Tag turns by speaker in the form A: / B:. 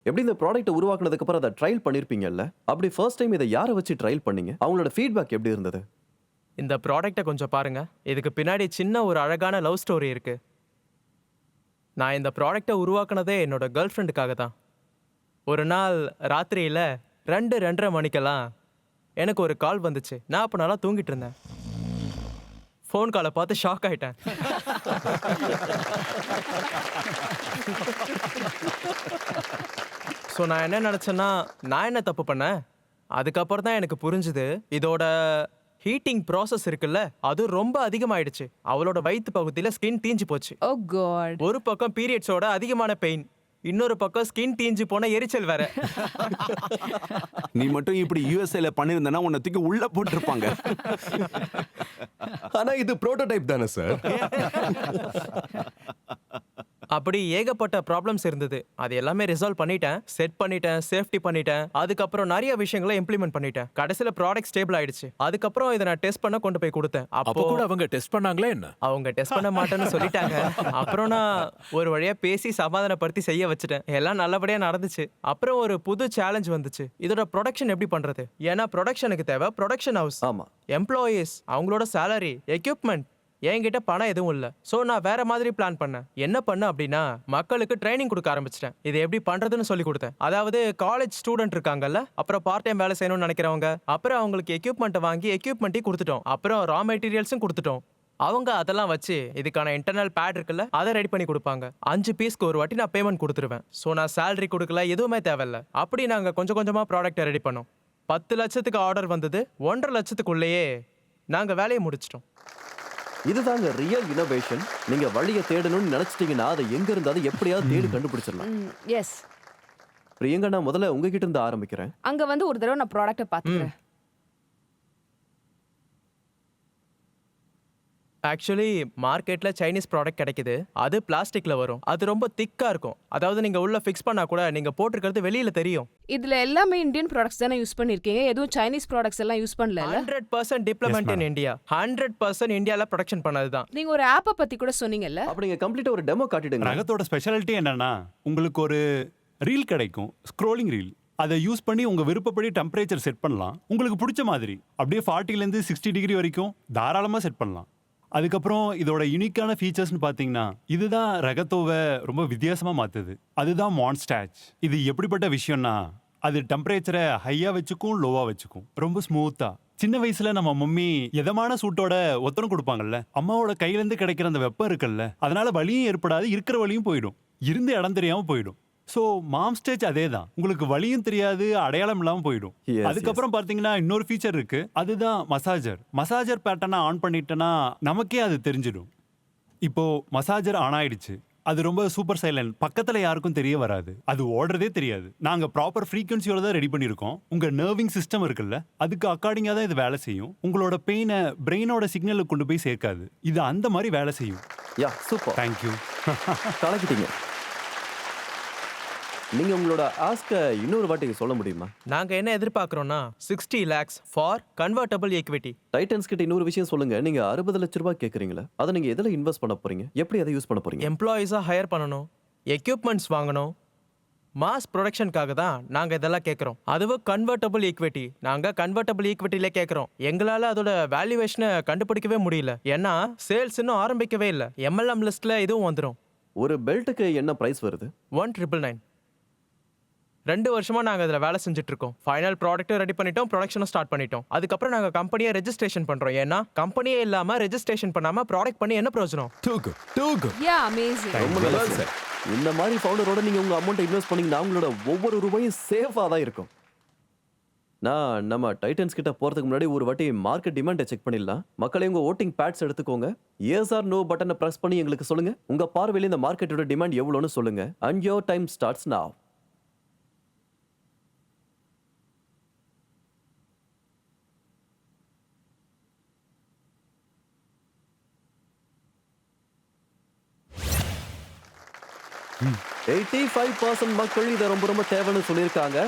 A: எப்படி இந்த ப்ராடக்ட்டை உருவாக்குனதுக்கு அப்புறம் அதை ட்ரையல் பண்ணிருப்பீங்கல்ல? அப்படி ஃபர்ஸ்ட் டைம் இதை யாரை வச்சு ட்ரையல் பண்ணீங்க? அவங்களோட ஃபீட்பேக் எப்படி இருந்தது?
B: இந்த ப்ராடக்ட்டை கொஞ்சம் பாருங்க. இதுக்கு பின்னாடி சின்ன ஒரு அழகான லவ் ஸ்டோரி இருக்கு. நான் இந்த ப்ராடக்ட்டை உருவாக்குனதே என்னோட கேர்ள் ஃப்ரெண்டுக்காக தான். ஒரு நாள் ராத்திரியில 2:30 மணிக்கெல்லாம் எனக்கு ஒரு கால் வந்துச்சு. நான் அப்ப நல்லா தூங்கிட்டு இருந்தேன். ஃபோன் காலை பார்த்து ஷாக் ஆயிட்டேன். ஸோ நான் என்ன நினச்சேன்னா, நான் என்ன தப்பு பண்ணேன்? அதுக்கப்புறம் தான் எனக்கு புரிஞ்சுது, இதோட ஹீட்டிங் ப்ராசஸ் இருக்குல்ல, அது ரொம்ப அதிகமாயிடுச்சு. அவளோட வயித்து பகுதியில் ஸ்கின் தீஞ்சு போச்சு.
C: ஓ காட்.
B: ஒரு பக்கம் பீரியட்ஸோட அதிகமான பெயின், இன்னொரு பக்கம் ஸ்கின் தீஞ்சு போன எரிச்சல் வேற.
D: நீ மட்டும் இப்படி யுஎஸ்ஏல பண்ணிருந்தனா உன்னை தூக்கி உள்ள போட்டுருப்பாங்க.
E: ஆனா இது புரோட்டோடைப் தானே சார்?
B: அப்படி ஏகப்பட்ட ப்ராப்ளம்ஸ் இருந்தது. அது எல்லாமே ரிசால்வ் பண்ணிட்டேன், செட் பண்ணிட்டேன், சேஃப்டி பண்ணிட்டேன். அதுக்கப்புறம் நிறைய விஷயங்களை இம்ப்ளிமெண்ட் பண்ணிட்டேன். கடைசியில் ப்ராடக்ட் ஸ்டேபிள் ஆயிடுச்சு. அதுக்கப்புறம் இதை நான் டெஸ்ட் பண்ண கொண்டு போய் கொடுத்தேன்.
F: அப்போ கூட அவங்க டெஸ்ட் பண்ணாங்களே என்ன?
B: அவங்க டெஸ்ட் பண்ண மாட்டேன்னு சொல்லிட்டாங்க. அப்புறம் நான் ஒரு வழியா பேசி சமாதானப்படுத்தி செய்ய வச்சுட்டேன். எல்லாம் நல்லபடியா நடந்துச்சு. அப்புறம் ஒரு புது சேலஞ்ச் வந்துச்சு. இதோட ப்ரொடக்ஷன் எப்படி பண்றது? ஏன்னா ப்ரொடக்ஷனுக்கு தேவை ப்ரொடக்ஷன் ஹவுஸ்,
A: ஆமா.
B: எம்ப்ளாயீஸ், அவங்களோட சேலரி, எக்யூப்மெண்ட். என்கிட்ட பணம் எதுவும் இல்லை. ஸோ நான் வேற மாதிரி பிளான் பண்ணேன். என்ன பண்ண அப்படின்னா, மக்களுக்கு ட்ரைனிங் கொடுக்க ஆரம்பிச்சிட்டேன். இது எப்படி பண்றதுன்னு சொல்லி கொடுத்தேன். அதாவது காலேஜ் ஸ்டூடெண்ட் இருக்காங்கல்ல, அப்புறம் பார்ட் டைம் வேலை செய்யணும்னு நினைக்கிறவங்க, அப்புறம் அவங்களுக்கு எக்யூப்மெண்ட்டை வாங்கி எக்யூப்மெண்ட்டையும் கொடுத்துட்டோம். அப்புறம் ரா மெட்டீரியல்ஸும் கொடுத்துட்டோம். அவங்க அதெல்லாம் வச்சு இதுக்கான இன்டர்னல் பேட் இருக்குல்ல, அதை ரெடி பண்ணி கொடுப்பாங்க. 5 பீஸ்க்கு ஒரு வாட்டி நான் பேமெண்ட் கொடுத்துருவேன். ஸோ நான் சேலரி கொடுக்கல, எதுவுமே தேவையில்ல. அப்படி நாங்கள் கொஞ்சம் கொஞ்சமாக ப்ராடக்ட்டை ரெடி பண்ணோம். 10 லட்சத்துக்கு ஆர்டர் வந்தது. 1.5 லட்சத்துக்குள்ளேயே நாங்கள் வேலையை முடிச்சிட்டோம்.
A: இதுதாங்க ரியல் இனோவேஷன். நீங்க வழியை தேடணும்னு நினைச்சிட்டீங்கன்னா அதை எங்க இருந்தாலும் எப்படியாவது தேடி கண்டுபிடிச்சிடலாம்.
C: எஸ்.
A: பிரியங்கா, நான் முதல்ல உங்ககிட்ட இருந்து ஆரம்பிக்கிறேன்.
C: அங்க வந்து ஒரு தடவை நான் ப்ராடக்ட்டை பார்த்துக்கிறேன்.
B: ஆக்சுவலி மார்க்கெட்ல சைனீஸ் ப்ராடக்ட் கிடைக்குது. அது பிளாஸ்டிக்ல வரும். அது ரொம்ப திக்கா இருக்கும். அதாவது நீங்க உள்ள ஃபிக்ஸ் பண்ணா கூட நீங்க போட்டிருக்கிறது வெளியில தெரியும்.
C: இதுல எல்லாமே இந்தியன் ப்ராடக்ட்ஸ் தானே யூஸ் பண்ணிருக்கீங்க. எதுவும் சைனீஸ் ப்ராடக்ட்ஸ் எல்லாம் யூஸ் பண்ணல.
B: 100% டிப்ளமெண்ட் இன் இந்தியா. 100% இந்தியால ப்ரொடக்ஷன் பண்ணதுதான்.
C: நீங்க ஒரு ஆப்பை பத்தி கூட சொன்னீங்கல்ல.
A: அப்ப நீங்க கம்ப்ளீட்டா ஒரு டெமோ காட்டிடுங்க.
D: ரகத்தோட ஸ்பெஷாலிட்டி என்னன்னா, உங்களுக்கு ஒரு ரீல் கிடைக்கும், ஸ்க்ரோலிங் ரீல். அதை யூஸ் பண்ணி உங்க விருப்பப்படி டெம்பரேச்சர் செட் பண்ணலாம். உங்களுக்கு பிடிச்ச மாதிரி அப்படியே 40லேருந்து 60 டிகிரி வரைக்கும் தாராளமாக செட் பண்ணலாம். அதுக்கப்புறம் இதோட யூனிக்கான ஃபீச்சர்ஸ்னு பார்த்தீங்கன்னா, இதுதான் ரகத்தோவை ரொம்ப வித்தியாசமாக மாற்றுது. அதுதான் மான்ஸ்டாச். இது எப்படிப்பட்ட விஷயம்னா, அது டெம்பரேச்சரை ஹையாக வச்சுக்கும், லோவாக வச்சுக்கும், ரொம்ப ஸ்மூத்தாக. சின்ன வயசுல நம்ம மம்மி எதமான சூட்டோட ஒத்தனம் கொடுப்பாங்கல்ல, அம்மாவோட கையிலேருந்து கிடைக்கிற அந்த வெப்பம் இருக்குல்ல, அதனால வலியும் ஏற்படாது, இருக்கிற வலியும் போயிடும், இருந்த இடம் தெரியாமல் போயிடும். ஸோ மாம் ஸ்டேஜ் அதே தான். உங்களுக்கு வலியும் தெரியாது, அடையாளம் இல்லாமல் போயிடும். அதுக்கப்புறம் பார்த்தீங்கன்னா இன்னொரு ஃபீச்சர் இருக்கு, அதுதான் மசாஜர். மசாஜர் பேட்டர்னை ஆன் பண்ணிட்டேன்னா நமக்கே அது தெரிஞ்சிடும். இப்போ மசாஜர் ஆன் ஆயிடுச்சு. அது ரொம்ப சூப்பர் சைலண்ட், பக்கத்தில் யாருக்கும் தெரிய வராது, அது ஓடுறதே தெரியாது. நாங்கள் ப்ராப்பர் ஃப்ரீக்வன்சியோட தான் ரெடி பண்ணியிருக்கோம். உங்கள் நர்விங் சிஸ்டம் இருக்குல்ல, அதுக்கு அக்கார்டிங்காக தான் இது வேலை செய்யும். உங்களோட பெயினை பிரெயினோட சிக்னலுக்கு கொண்டு போய் சேர்க்காது. இது அந்த மாதிரி வேலை செய்யும்.
A: யா, சூப்பர்.
D: தேங்க்யூ.
A: கலக்கிட்டீங்க. நீங்க உங்களோட ஆஸ்க இன்னொரு வாட்டி சொல்ல முடியுமா?
B: நாங்க என்ன எதிர்பார்க்கறோம்னா 60 lakhs for convertible equity.
A: Titans கிட்ட இன்னொரு விஷயம் சொல்லுங்க. நீங்க 60 லட்ச ரூபாய் கேக்குறீங்களா? அதை நீங்க எதுல இன்வெஸ்ட் பண்ண போறீங்க? எப்படி அதை யூஸ் பண்ண போறீங்க?
B: எம்ப்ளாயீஸா ஹையர் பண்ணணும், எக்யூப்மெண்ட்ஸ் வாங்கணும். மாஸ் ப்ரொடக்ஷனுக்காக தான் நாங்க இதெல்லாம் கேட்குறோம். அதுவும் கன்வெர்ட்டபிள் ஈக்விட்டி. நாங்க கன்வெர்ட்டபிள் ஈக்விட்டில கேட்குறோம். எங்களால அதோட வேல்யூவேஷனை கண்டுபிடிக்கவே முடியல. ஏன்னா சேல்ஸ் இன்னும் ஆரம்பிக்கவே இல்லை. MLM லிஸ்ட்ல இதுவும் வந்துடும்.
A: ஒரு பெல்ட்டுக்கு என்ன பிரைஸ் வருது?
B: 1,999. 2 வருஷமா நாங்க இதுல வேலை செஞ்சுட்டு இருக்கோம். ஃபைனல் ப்ராடக்ட் ரெடி பண்ணிட்டோம், ப்ரொடக்ஷனும் ஸ்டார்ட் பண்ணிட்டோம். அதுக்கப்புறம் நாங்க கம்பெனியை ரெஜிஸ்ட்ரேஷன் பண்றோம். ஏன்னா கம்பெனியே இல்லாம ரெஜிஸ்ட்ரேஷன் பண்ணாம ப்ராடக்ட் பண்ணி என்ன பிரயோஜனம்?
E: Too good.
C: யா, அமேசிங்.
A: ரொம்ப நல்லா சார். இந்த மாதிரி ஃபவுண்டரோட நீங்க உங்க அமௌண்ட் இன்வெஸ்ட் பண்ணீங்கன்னா உங்களோட ஒவ்வொரு ரூபாயும் சேஃபா தான் இருக்கும். நான் நம்ம டைட்டன்ஸ் கிட்ட போறதுக்கு முன்னாடி ஒரு வாட்டி மார்க்கெட் டிமாண்டை செக் பண்ணிடலாம். மக்களே, உங்க ஓட்டிங் பேட்ஸ் எடுத்துக்கோங்க. எஸ் ஆர் நோ பட்டனை பிரஸ் பண்ணி எங்களுக்கு சொல்லுங்க. உங்க பார்வையில இந்த மார்க்கெட்டோட டிமாண்ட் எவ்வளோன்னு சொல்லுங்க. And your time starts now. ம். 85% மக்கள் இதை ரொம்ப ரொம்ப தேவைன்னு சொல்லியிருக்காங்க.